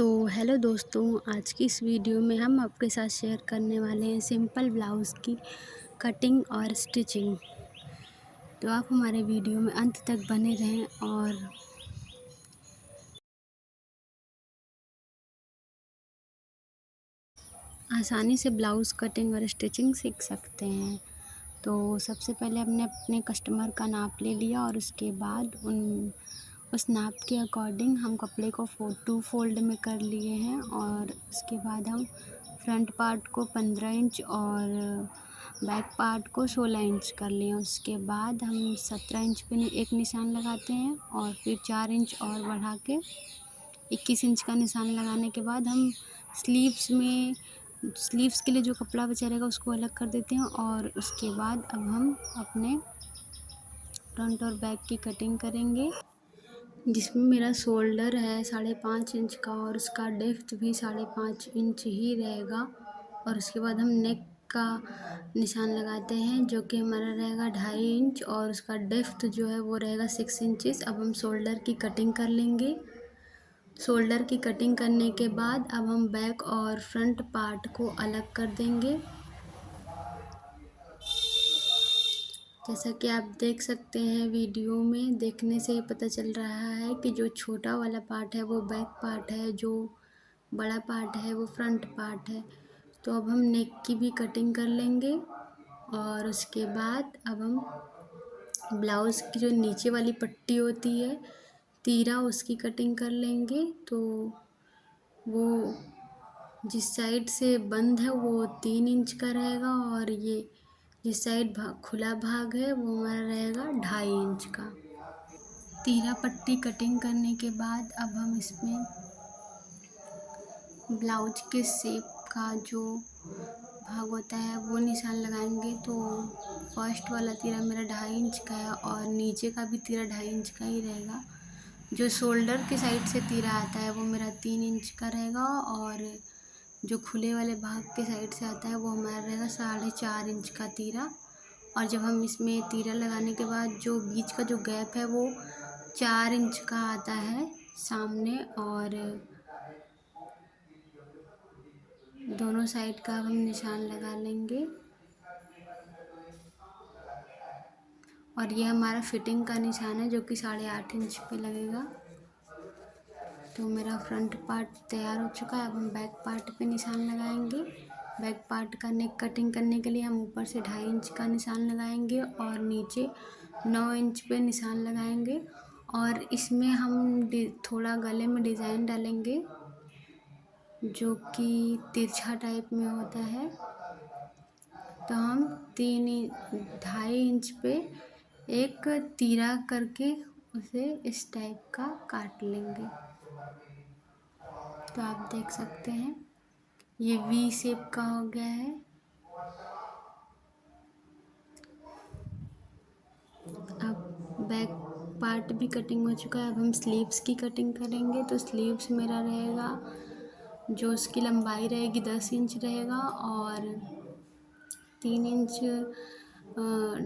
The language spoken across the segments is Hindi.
तो हेलो दोस्तों, आज की इस वीडियो में हम आपके साथ शेयर करने वाले हैं सिंपल ब्लाउज़ की कटिंग और स्टिचिंग। तो आप हमारे वीडियो में अंत तक बने रहें और आसानी से ब्लाउज़ कटिंग और स्टिचिंग सीख सकते हैं। तो सबसे पहले हमने अपने कस्टमर का नाप ले लिया और उसके बाद उस नाप के अकॉर्डिंग हम कपड़े को 2 फोल्ड में कर लिए हैं और उसके बाद हम फ्रंट पार्ट को 15 इंच और बैक पार्ट को 16 इंच कर लिए। उसके बाद हम 17 इंच पे एक निशान लगाते हैं और फिर 4 इंच और बढ़ा के 21 इंच का निशान लगाने के बाद हम स्लीव्स के लिए जो कपड़ा बचा रहेगा उसको अलग कर देते हैं और उसके बाद अब हम अपने फ्रंट और बैक की कटिंग करेंगे, जिसमें मेरा शोल्डर है 5.5 इंच का और उसका डेप्थ भी 5.5 इंच ही रहेगा। और उसके बाद हम नेक का निशान लगाते हैं जो कि हमारा रहेगा 2.5 इंच और उसका डेप्थ जो है वो रहेगा 6 इंचेस। अब हम शोल्डर की कटिंग कर लेंगे। शोल्डर की कटिंग करने के बाद अब हम बैक और फ्रंट पार्ट को अलग कर देंगे। जैसा कि आप देख सकते हैं वीडियो में, देखने से ही पता चल रहा है कि जो छोटा वाला पार्ट है वो बैक पार्ट है, जो बड़ा पार्ट है वो फ्रंट पार्ट है। तो अब हम नेक की भी कटिंग कर लेंगे और उसके बाद अब हम ब्लाउज़ की जो नीचे वाली पट्टी होती है तीरा, उसकी कटिंग कर लेंगे। तो वो जिस साइड से बंद है वो 3 इंच का रहेगा और ये जिस साइड खुला भाग है वो हमारा रहेगा 2.5 इंच का। तीरा पट्टी कटिंग करने के बाद अब हम इसमें ब्लाउज के शेप का जो भाग होता है वो निशान लगाएंगे। तो फर्स्ट वाला तीरा मेरा 2.5 इंच का है और नीचे का भी तीरा 2.5 इंच का ही रहेगा। जो शोल्डर के साइड से तीरा आता है वो मेरा 3 इंच का रहेगा और जो खुले वाले भाग के साइड से आता है वो हमारा रहेगा 4.5 इंच का तीरा। और जब हम इसमें तीरा लगाने के बाद जो बीच का जो गैप है वो 4 इंच का आता है सामने, और दोनों साइड का हम निशान लगा लेंगे। और ये हमारा फिटिंग का निशान है जो कि 8.5 इंच पे लगेगा। तो मेरा फ्रंट पार्ट तैयार हो चुका है। अब हम बैक पार्ट पे निशान लगाएंगे। बैक पार्ट का नेक कटिंग करने के लिए हम ऊपर से 2.5 इंच का निशान लगाएंगे और नीचे 9 इंच पे निशान लगाएंगे। और इसमें हम थोड़ा गले में डिज़ाइन डालेंगे जो कि तिरछा टाइप में होता है। तो हम 2.5 इंच पे एक तीरा करके उसे इस टाइप का काट लेंगे। तो आप देख सकते हैं ये वी शेप का हो गया है। अब बैक पार्ट भी कटिंग हो चुका है। अब हम स्लीव्स की कटिंग करेंगे। तो स्लीव्स मेरा रहेगा, जो उसकी लंबाई रहेगी 10 इंच रहेगा और 3 इंच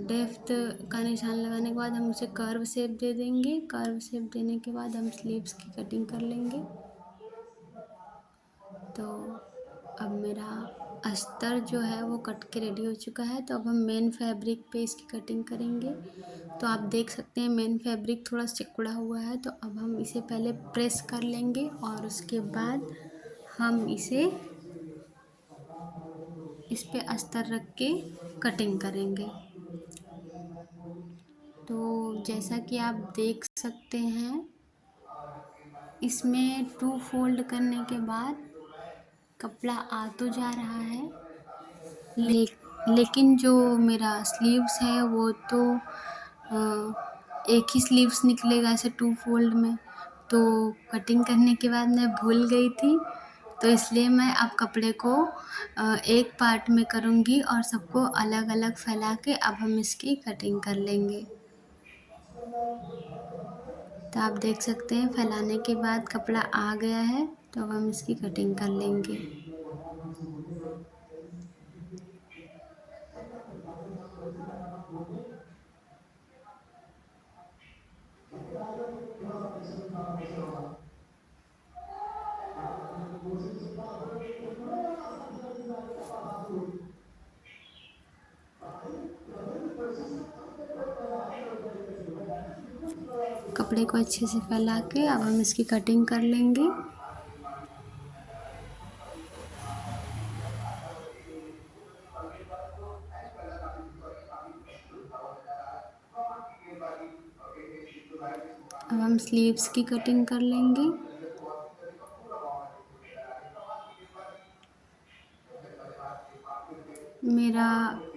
डेप्थ का निशान लगाने के बाद हम उसे कर्व शेप दे देंगे। कर्व शेप देने के बाद हम स्लीव्स की कटिंग कर लेंगे। तो अब मेरा अस्तर जो है वो कट के रेडी हो चुका है। तो अब हम मेन फैब्रिक पे इसकी कटिंग करेंगे। तो आप देख सकते हैं मेन फैब्रिक थोड़ा सिकुड़ा हुआ है। तो अब हम इसे पहले प्रेस कर लेंगे और उसके बाद हम इस पे अस्तर रख के कटिंग करेंगे। तो जैसा कि आप देख सकते हैं इसमें 2 फोल्ड करने के बाद कपड़ा आ तो जा रहा है, ले, लेकिन जो मेरा स्लीव्स है वो तो एक ही स्लीव्स निकलेगा ऐसे 2 फोल्ड में। तो कटिंग करने के बाद मैं भूल गई थी, तो इसलिए मैं अब कपड़े को एक पार्ट में करूँगी और सबको अलग अलग फैला के अब हम इसकी कटिंग कर लेंगे। तो आप देख सकते हैं फैलाने के बाद कपड़ा आ गया है। तो अब हम इसकी कटिंग कर लेंगे। कपड़े को अच्छे से फैला के अब हम इसकी कटिंग कर लेंगे। अब हम स्लीव्स की कटिंग कर लेंगे। मेरा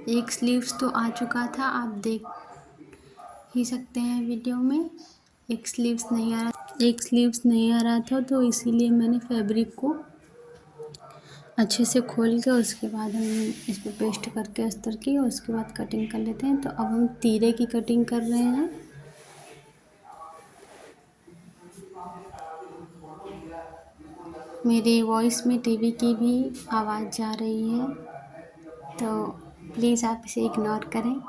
एक स्लीव्स तो आ चुका था, आप देख ही सकते हैं वीडियो में। एक स्लीव्स नहीं आ रहा था, तो इसीलिए मैंने फैब्रिक को अच्छे से खोल के उसके बाद हम इस पर पेस्ट करके अस्तर की और उसके बाद कटिंग कर लेते हैं। तो अब हम तीरे की कटिंग कर रहे हैं। मेरी वॉइस में टीवी की भी आवाज़ जा रही है, तो प्लीज़ आप इसे इग्नोर करें।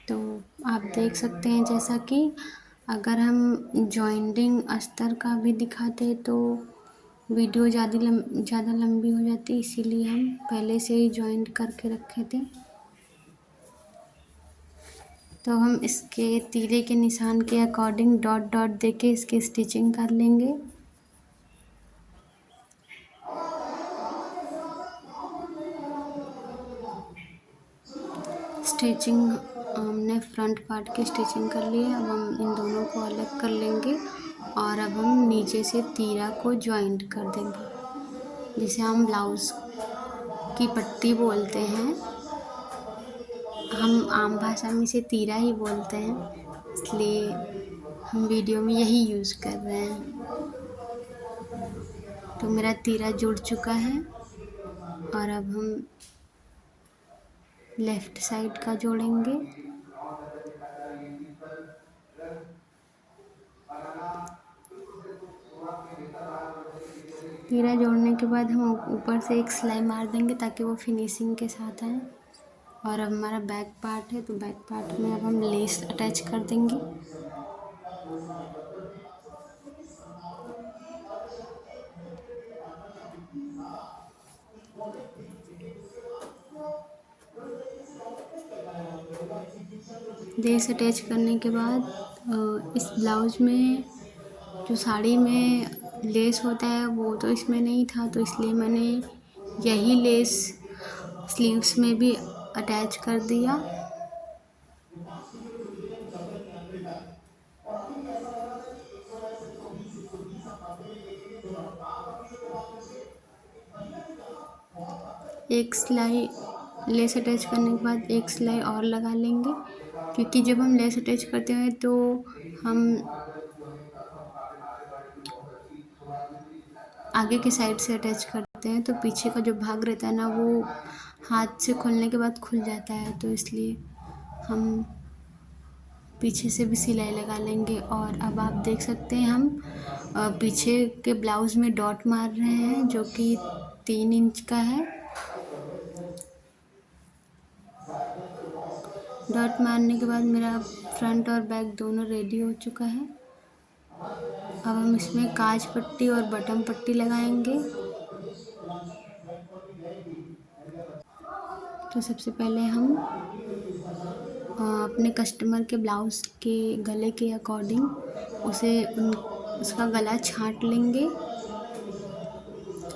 तो आप देख सकते हैं जैसा कि अगर हम जॉइंटिंग अस्तर का भी दिखाते तो वीडियो ज़्यादा लंबी हो जाती, इसीलिए हम पहले से ही जॉइंट करके रखे थे। तो हम इसके तीरे के निशान के अकॉर्डिंग डॉट डॉट देके इसकी स्टिचिंग कर लेंगे। स्टिचिंग हमने फ्रंट पार्ट की स्टिचिंग कर ली है। अब हम इन दोनों को अलग कर लेंगे और अब हम नीचे से तीरा को जॉइंट कर देंगे, जिसे हम ब्लाउज़ की पट्टी बोलते हैं। हम आम भाषा में इसे तीरा ही बोलते हैं, इसलिए हम वीडियो में यही यूज़ कर रहे हैं। तो मेरा तीरा जुड़ चुका है और अब हम लेफ़्ट साइड का जोड़ेंगे। तीरा जोड़ने के बाद हम ऊपर से एक सिलाई मार देंगे ताकि वो फिनिशिंग के साथ आए। और अब हमारा बैक पार्ट है, तो बैक पार्ट में अब हम लेस अटैच कर देंगे। लेस अटैच करने के बाद इस ब्लाउज में जो साड़ी में लेस होता है वो तो इसमें नहीं था, तो इसलिए मैंने यही लेस स्लीव्स में भी अटैच कर दिया। एक सिलाई लेस अटैच करने के बाद एक सिलाई और लगा लेंगे, क्योंकि जब हम लेस अटैच करते हैं तो हम आगे की साइड से अटैच करते हैं, तो पीछे का जो भाग रहता है ना वो हाथ से खोलने के बाद खुल जाता है, तो इसलिए हम पीछे से भी सिलाई लगा लेंगे। और अब आप देख सकते हैं हम पीछे के ब्लाउज़ में डॉट मार रहे हैं जो कि 3 इंच का है। डॉट मारने के बाद मेरा फ्रंट और बैक दोनों रेडी हो चुका है। अब हम इसमें काज पट्टी और बटन पट्टी लगाएंगे। तो सबसे पहले हम अपने कस्टमर के ब्लाउज़ के गले के अकॉर्डिंग उसका गला छाँट लेंगे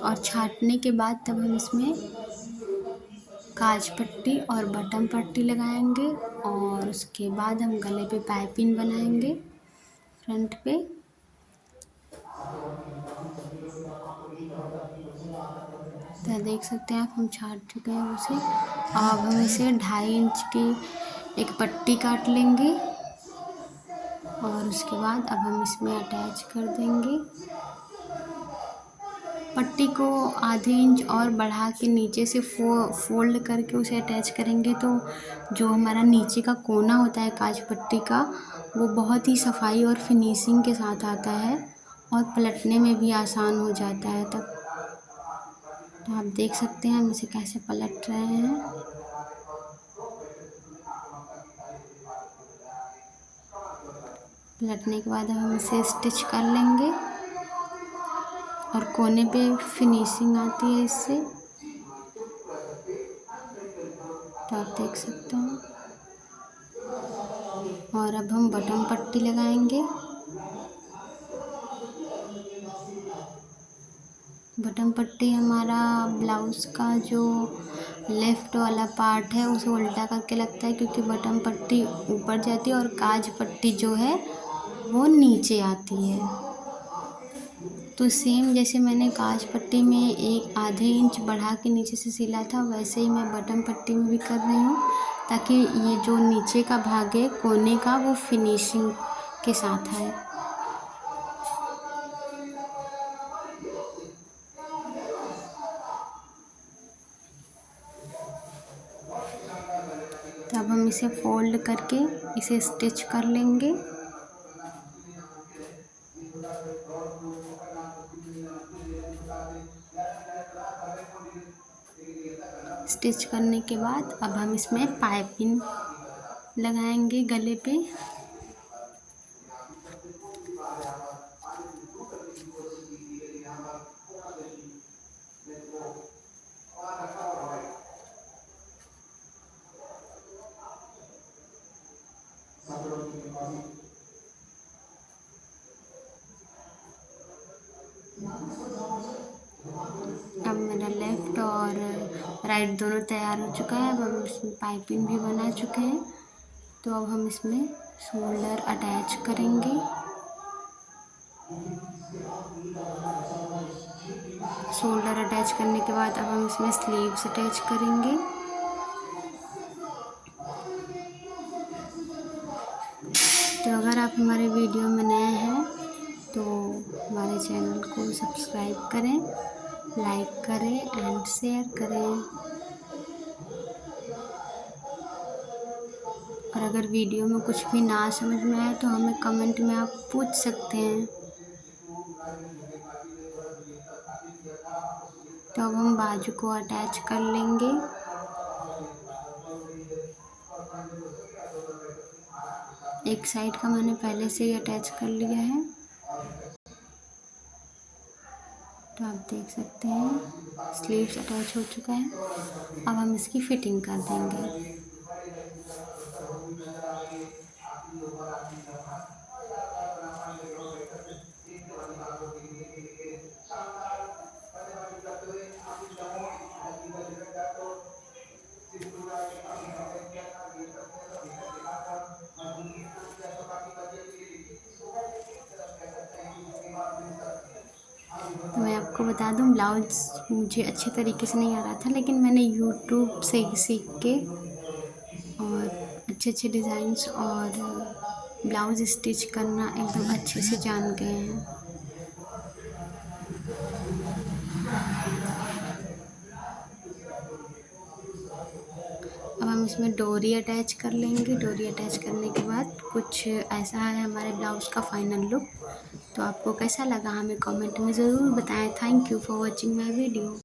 और छाँटने के बाद तब हम इसमें काज पट्टी और बटन पट्टी लगाएंगे और उसके बाद हम गले पे पाइपिंग बनाएंगे फ्रंट पे। तो देख सकते हैं आप, हम छाट चुके हैं उसे। अब हम इसे 2.5 इंच की एक पट्टी काट लेंगे और उसके बाद अब हम इसमें अटैच कर देंगे। पट्टी को आधे इंच और बढ़ा के नीचे से फोल्ड करके उसे अटैच करेंगे, तो जो हमारा नीचे का कोना होता है काज पट्टी का, वो बहुत ही सफाई और फिनिशिंग के साथ आता है और पलटने में भी आसान हो जाता है। तब तो आप देख सकते हैं हम इसे कैसे पलट रहे हैं। पलटने के बाद हम इसे स्टिच कर लेंगे और कोने पे फिनिशिंग आती है इससे। तो आप देख सकते हैं। और अब हम बटन पट्टी लगाएंगे। बटन पट्टी हमारा ब्लाउज़ का जो लेफ़्ट वाला पार्ट है उसे उल्टा करके लगता है, क्योंकि बटन पट्टी ऊपर जाती है और काज पट्टी जो है वो नीचे आती है। तो सेम जैसे मैंने काज पट्टी में एक आधे इंच बढ़ा के नीचे से सिला था, वैसे ही मैं बटन पट्टी में भी कर रही हूँ, ताकि ये जो नीचे का भाग है कोने का वो फिनिशिंग के साथ आए। तो अब हम इसे फोल्ड करके इसे स्टिच कर लेंगे। स्टिच करने के बाद अब हम इसमें पाइपिंग लगाएंगे गले पे। अब मेरा लेफ़्ट और राइट दोनों तैयार हो चुका है। अब हम इसमें पाइपिंग भी बना चुके हैं। तो अब हम इसमें शोल्डर अटैच करेंगे। शोल्डर अटैच करने के बाद अब हम इसमें स्लीव्स अटैच करेंगे। तो अगर आप हमारे वीडियो में नए हैं तो हमारे चैनल को सब्सक्राइब करें, लाइक करें एंड शेयर करें। और अगर वीडियो में कुछ भी ना समझ में आए तो हमें कमेंट में आप पूछ सकते हैं। तो अब हम बाजू को अटैच कर लेंगे। एक साइड का मैंने पहले से ही अटैच कर लिया है। तो आप देख सकते हैं स्लीव्स अटैच हो चुका है। अब हम इसकी फिटिंग कर देंगे। तो मैं आपको बता दूं, ब्लाउज़ मुझे अच्छे तरीके से नहीं आ रहा था, लेकिन मैंने यूट्यूब से ही सीख के और अच्छे अच्छे डिज़ाइंस और ब्लाउज़ स्टिच करना एकदम अच्छे से जान गए हैं। अब हम इसमें डोरी अटैच कर लेंगे। डोरी अटैच करने के बाद कुछ ऐसा है हमारे ब्लाउज़ का फाइनल लुक। तो आपको कैसा लगा हमें कमेंट में ज़रूर बताएं। Thank you for watching my video.